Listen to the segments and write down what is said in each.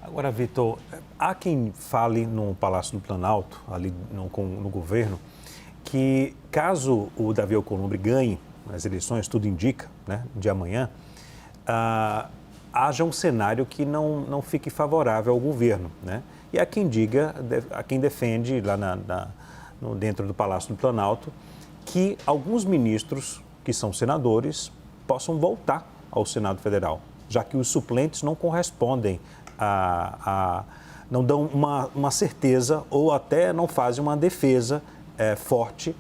Agora, Vitor, há quem fale no Palácio do Planalto, ali no governo, que caso o Davi Alcolumbre ganhe as eleições, tudo indica, né, de amanhã, haja um cenário que não fique favorável ao governo, né? E há quem diga, há quem defende lá dentro do Palácio do Planalto, que alguns ministros que são senadores possam voltar ao Senado Federal, já que os suplentes não correspondem não dão uma certeza ou até não fazem uma defesa forte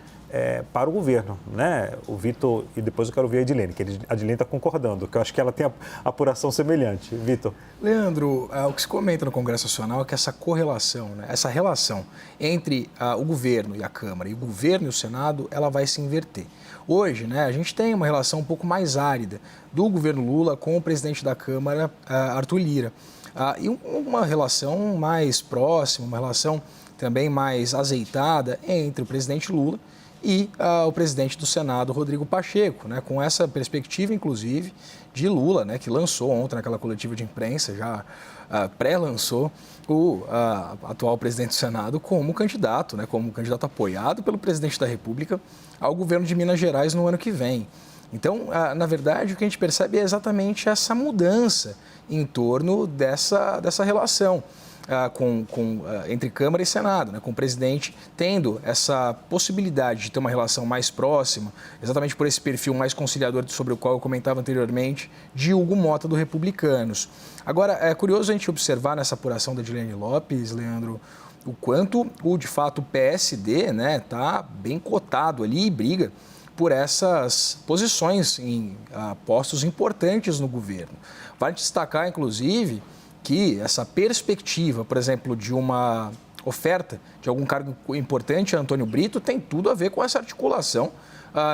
para o governo, né? O Vitor, e depois eu quero ver a Edilene, que a Edilene está concordando, que eu acho que ela tem a apuração semelhante. Vitor. Leandro, o que se comenta no Congresso Nacional é que essa correlação, né, essa relação entre o governo e a Câmara e o governo e o Senado, ela vai se inverter. Hoje, né, a gente tem uma relação um pouco mais árida do governo Lula com o presidente da Câmara, Arthur Lira. E uma relação mais próxima, uma relação também mais azeitada entre o presidente Lula e o presidente do Senado, Rodrigo Pacheco, né, com essa perspectiva, inclusive, de Lula, né, que lançou ontem naquela coletiva de imprensa, já pré-lançou o atual presidente do Senado como candidato, né, como candidato apoiado pelo presidente da República ao governo de Minas Gerais no ano que vem. Então, na verdade, o que a gente percebe é exatamente essa mudança em torno dessa relação entre Câmara e Senado, né, com o presidente tendo essa possibilidade de ter uma relação mais próxima, exatamente por esse perfil mais conciliador sobre o qual eu comentava anteriormente, de Hugo Mota, do Republicanos. Agora, é curioso a gente observar nessa apuração da Edilene Lopes, Leandro, o quanto de fato, o PSD, né, tá bem cotado ali e briga por essas posições em postos importantes no governo. Vale destacar, inclusive, que essa perspectiva, por exemplo, de uma oferta de algum cargo importante a Antônio Brito tem tudo a ver com essa articulação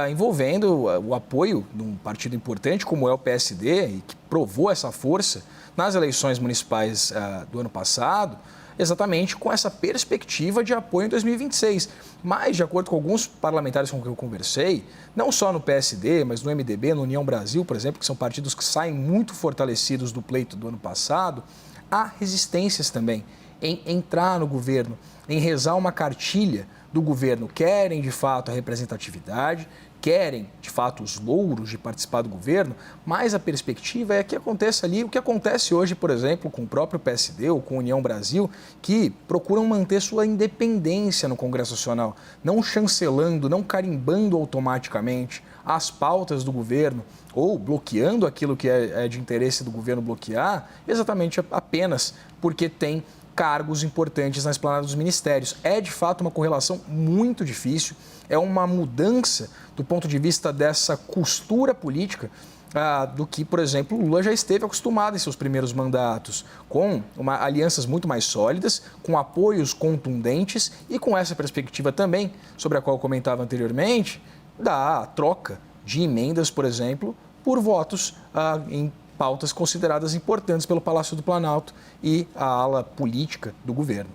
envolvendo o apoio de um partido importante como é o PSD e que provou essa força nas eleições municipais do ano passado, exatamente com essa perspectiva de apoio em 2026. Mas, de acordo com alguns parlamentares com quem eu conversei, não só no PSD, mas no MDB, no União Brasil, por exemplo, que são partidos que saem muito fortalecidos do pleito do ano passado, há resistências também em entrar no governo, em rezar uma cartilha do governo. Querem, de fato, a representatividade, querem, de fato, os louros de participar do governo, mas a perspectiva é que aconteça ali o que acontece hoje, por exemplo, com o próprio PSD ou com a União Brasil, que procuram manter sua independência no Congresso Nacional, não chancelando, não carimbando automaticamente as pautas do governo ou bloqueando aquilo que é de interesse do governo bloquear, exatamente apenas porque tem cargos importantes na esplanada dos ministérios. É, de fato, uma correlação muito difícil, é uma mudança do ponto de vista dessa costura política do que, por exemplo, Lula já esteve acostumado em seus primeiros mandatos, com alianças muito mais sólidas, com apoios contundentes e com essa perspectiva também, sobre a qual eu comentava anteriormente, da troca de emendas, por exemplo, por votos em pautas consideradas importantes pelo Palácio do Planalto e a ala política do governo.